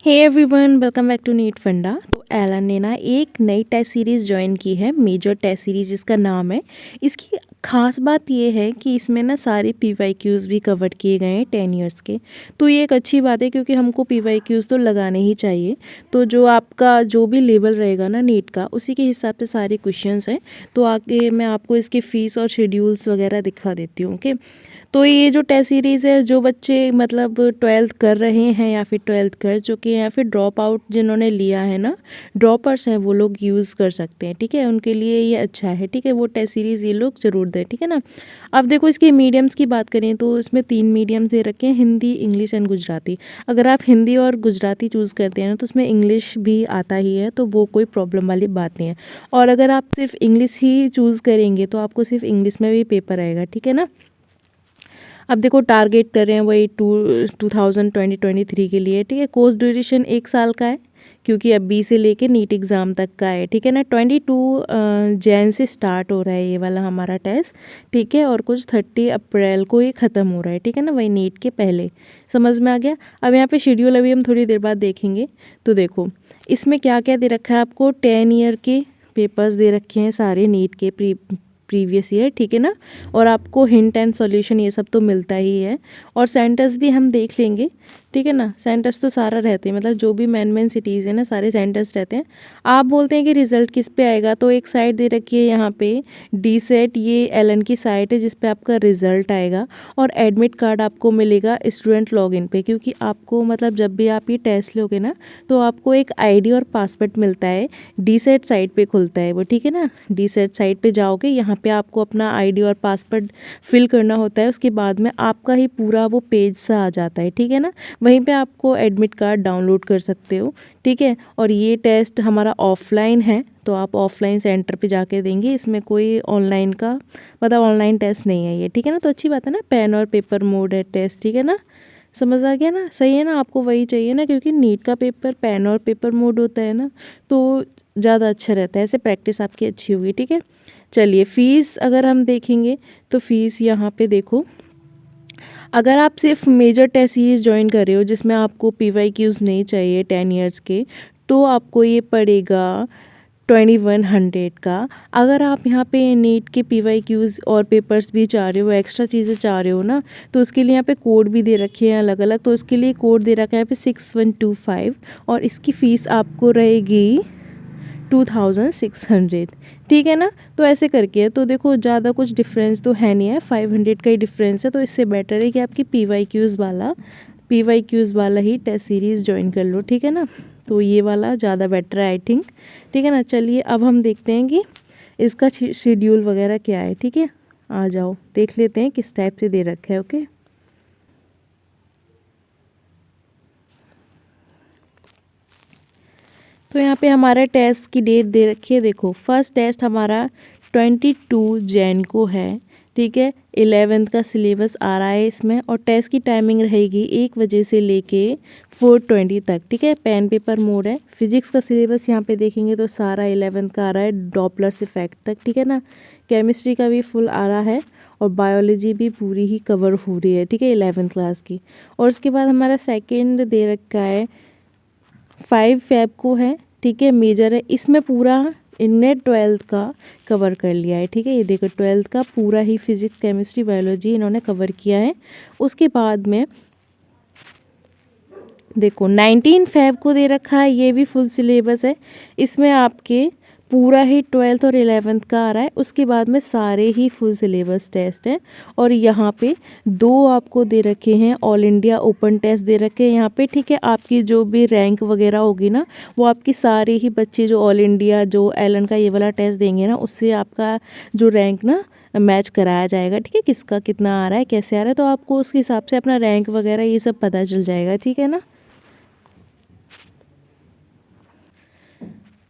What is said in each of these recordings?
Hey everyone, welcome back to NEET funda. तो Elon ने ना एक नई टेस्ट सीरीज़ ज्वाइन की है, मेजर टेस्ट सीरीज़ जिसका नाम है। इसकी खास बात ये है कि इसमें ना सारे पीवाईक्यूज़ भी कवर किए गए हैं 10 इयर्स के। तो ये एक अच्छी बात है क्योंकि हमको पीवाईक्यूज़ तो लगाने ही चाहिए। तो जो आपका जो भी लेवल रहेगा ना नीट का, उसी के हिसाब से सारे क्वेश्चंस हैं। तो आगे मैं आपको इसकी फ़ीस और शेड्यूल्स वगैरह दिखा देती हूँ। ओके, तो ये जो टेस्ट सीरीज़ है, जो बच्चे मतलब 12th कर रहे हैं या फिर 12th कर चुके हैं या फिर ड्रॉप आउट जिन्होंने लिया है ना, ड्रॉपर्स हैं, वो लोग यूज़ कर सकते हैं। ठीक है, उनके लिए ये अच्छा है। ठीक है, वो टेस्ट सीरीज़ ये लोग ज़रूर दें। ठीक है ना। अब देखो, इसके मीडियम्स की बात करें तो इसमें 3 मीडियम्स दे रखे हैं, हिंदी, इंग्लिश एंड गुजराती। अगर आप हिंदी और गुजराती चूज़ करते हैं ना, तो उसमें इंग्लिश भी आता ही है, तो वो कोई प्रॉब्लम वाली बात नहीं है। और अगर आप सिर्फ इंग्लिश ही चूज़ करेंगे तो आपको सिर्फ इंग्लिश में भी पेपर आएगा। ठीक है ना। अब देखो, टारगेट कर रहे हैं वही 2023 के लिए। ठीक है, कोर्स ड्यूरेशन 1 साल का है क्योंकि अब बी से लेके नीट एग्ज़ाम तक का है। ठीक है ना। 22 जैन से स्टार्ट हो रहा है ये वाला हमारा टेस्ट। ठीक है, और कुछ 30 अप्रैल को ये ख़त्म हो रहा है। ठीक है ना, वही नीट के पहले। समझ में आ गया। अब यहाँ पे शेड्यूल अभी हम थोड़ी देर बाद देखेंगे। तो देखो, इसमें क्या क्या दे रखा है आपको। 10 ईयर के पेपर्स दे रखे हैं सारे नीट के प्रीवियस ईयर। ठीक है ना। और आपको हिंट एंड सॉल्यूशन ये सब तो मिलता ही है। और सेंटर्स भी हम देख लेंगे। ठीक है ना। सेंटर्स तो सारा रहते हैं, मतलब जो भी मेन सिटीज़ है ना, सारे सेंटर्स रहते हैं। आप बोलते हैं कि रिज़ल्ट किस पे आएगा, तो एक साइट दे रखी है यहाँ पे डी सेट, ये एलन की साइट है जिस पे आपका रिज़ल्ट आएगा। और एडमिट कार्ड आपको मिलेगा स्टूडेंट लॉगिन पे, क्योंकि आपको मतलब जब भी आप ये टेस्ट लोगे ना, तो आपको एक आईडी और पासवर्ड मिलता है। डी सेट साइट पे खुलता है वो। ठीक है ना। डी सेट साइट पे जाओगे, यहाँ पे आपको अपना आईडी और पासवर्ड फिल करना होता है। उसके बाद में आपका ही पूरा वो पेज सा आ जाता है। ठीक है ना। वहीं पे आपको एडमिट कार्ड डाउनलोड कर सकते हो। ठीक है। और ये टेस्ट हमारा ऑफलाइन है, तो आप ऑफलाइन सेंटर पे जाके देंगे। इसमें कोई ऑनलाइन का मतलब ऑनलाइन टेस्ट नहीं है ये। ठीक है ना। तो अच्छी बात है ना, पेन और पेपर मोड है टेस्ट। ठीक है ना। समझ आ गया ना। सही है ना, आपको वही चाहिए ना, क्योंकि नीट का पेपर पेन और पेपर मोड होता है ना, तो ज़्यादा अच्छा रहता है। ऐसे प्रैक्टिस आपकी अच्छी होगी। ठीक है। चलिए, फ़ीस अगर हम देखेंगे तो फ़ीस यहाँ पे देखो, अगर आप सिर्फ मेजर टेस्ट सीरीज़ ज्वाइन कर रहे हो जिसमें आपको पीवाईक्यूज़ नहीं चाहिए 10 इयर्स के, तो आपको ये पड़ेगा 2100 का। अगर आप यहाँ पे नीट के पीवाईक्यूज़ और पेपर्स भी चाह रहे हो, एक्स्ट्रा चीज़ें चाह रहे हो ना, तो उसके लिए यहाँ पे कोड भी दे रखे हैं अलग अलग। तो उसके लिए कोड दे रखा है यहाँ पे 6125, और इसकी फ़ीस आपको रहेगी 2600। ठीक है ना। तो ऐसे करके तो देखो, ज़्यादा कुछ डिफरेंस तो है नहीं है, 500 का ही डिफरेंस है। तो इससे बेटर है कि आपकी पीवाईक्यूज़ वाला ही टेस्ट सीरीज़ ज्वाइन कर लो। ठीक है ना। तो ये वाला ज़्यादा बेटर है आई थिंक। ठीक है ना। चलिए, अब हम देखते हैं कि इसका शेड्यूल वगैरह क्या है। ठीक है, आ जाओ देख लेते हैं किस टाइप से दे रखा है। ओके, तो यहाँ पे हमारा टेस्ट की डेट दे रखी है। देखो, फर्स्ट टेस्ट हमारा 22 जैन को है। ठीक है, 11th का सिलेबस आ रहा है इसमें, और टेस्ट की टाइमिंग रहेगी 1 बजे से लेके 4:20 तक। ठीक है, पेन पेपर मोड है। फिजिक्स का सिलेबस यहाँ पे देखेंगे तो सारा 11th का आ रहा है, डॉपलर्स इफेक्ट तक। ठीक है ना। केमिस्ट्री का भी फुल आ रहा है, और बायोलॉजी भी पूरी ही कवर हो रही है। ठीक है, 11th क्लास की। और उसके बाद हमारा सेकेंड दे रखा है 5 फ़ेब को है। ठीक है, मेजर है। इसमें पूरा इनने 12th का कवर कर लिया है। ठीक है, ये देखो 12th का पूरा ही फिजिक्स केमिस्ट्री बायोलॉजी इन्होंने कवर किया है। उसके बाद में देखो 19 फ़ेब को दे रखा है, ये भी फुल सिलेबस है। इसमें आपके पूरा ही 12th और 11th का आ रहा है। उसके बाद में सारे ही फुल सिलेबस टेस्ट हैं। और यहाँ पे 2 आपको दे रखे हैं ऑल इंडिया ओपन टेस्ट दे रखे हैं यहाँ पे। ठीक है, आपकी जो भी रैंक वगैरह होगी ना, वो आपकी सारे ही बच्चे जो ऑल इंडिया जो एलन का ये वाला टेस्ट देंगे ना, उससे आपका जो रैंक ना मैच कराया जाएगा। ठीक है, किसका कितना आ रहा है, कैसे आ रहा है, तो आपको उस हिसाब से अपना रैंक वगैरह ये सब पता चल जाएगा। ठीक है ना।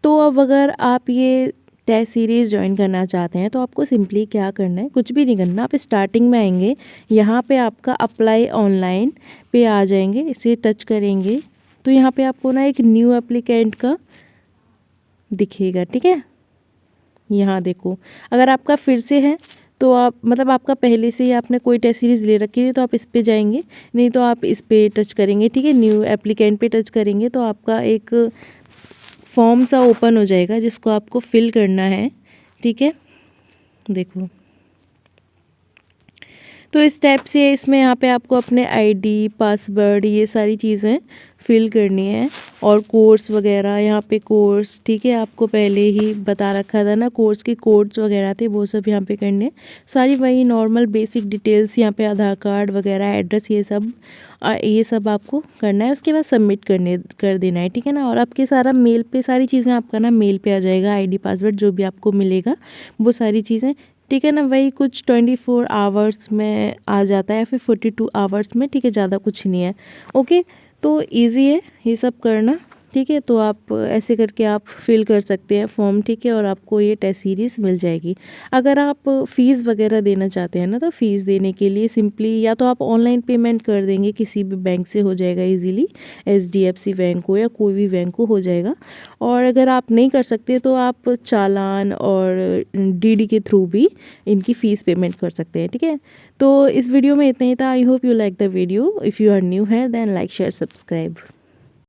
तो अब अगर आप ये टेस्ट सीरीज़ ज्वाइन करना चाहते हैं तो आपको सिंपली क्या करना है, कुछ भी नहीं करना। आप स्टार्टिंग में आएंगे, यहाँ पे आपका अप्लाई ऑनलाइन पे आ जाएंगे, इसे टच करेंगे तो यहाँ पे आपको ना एक न्यू एप्लीकेंट का दिखेगा। ठीक है, यहाँ देखो, अगर आपका फिर से है तो आप मतलब आपका पहले से ही आपने कोई टेस्ट सीरीज़ ले रखी है तो आप इस पे जाएंगे, नहीं तो आप इस पे टच करेंगे, ठीक है। न्यू एप्लीकेंट पे टच करेंगे तो आपका एक फॉर्म सा ओपन हो जाएगा जिसको आपको फिल करना है, ठीक है। देखो, तो इस टाइप से इसमें यहाँ पे आपको अपने आईडी, पासवर्ड, ये सारी चीज़ें फिल करनी है। और कोर्स वगैरह, यहाँ पे कोर्स, ठीक है, आपको पहले ही बता रखा था ना, कोर्स के कोड्स वगैरह थे वो सब यहाँ पे करने। सारी वही नॉर्मल बेसिक डिटेल्स, यहाँ पे आधार कार्ड वगैरह, एड्रेस, ये सब आपको करना है। उसके बाद सबमिट कर देना है, ठीक है ना। और आपके सारा मेल पे सारी चीज़ें आपका ना मेल पे आ जाएगा, आईडी, पासवर्ड जो भी आपको मिलेगा वो सारी चीज़ें, ठीक है ना। वही कुछ 24 आवर्स में आ जाता है, फिर 42 आवर्स में, ठीक है, ज़्यादा कुछ नहीं है। ओके, तो इजी है ये सब करना, ठीक है। तो आप ऐसे करके आप फिल कर सकते हैं फॉर्म, ठीक है, और आपको ये टेस्ट सीरीज़ मिल जाएगी। अगर आप फ़ीस वगैरह देना चाहते हैं ना, तो फ़ीस देने के लिए सिंपली या तो आप ऑनलाइन पेमेंट कर देंगे, किसी भी बैंक से हो जाएगा इजीली, HDFC बैंक हो या कोई भी बैंक हो जाएगा। और अगर आप नहीं कर सकते तो आप चालान और DD के थ्रू भी इनकी फ़ीस पेमेंट कर सकते हैं, ठीक है। तो इस वीडियो में इतना ही था। I hope you like the video. If you are new है देन लाइक, शेयर, सब्सक्राइब।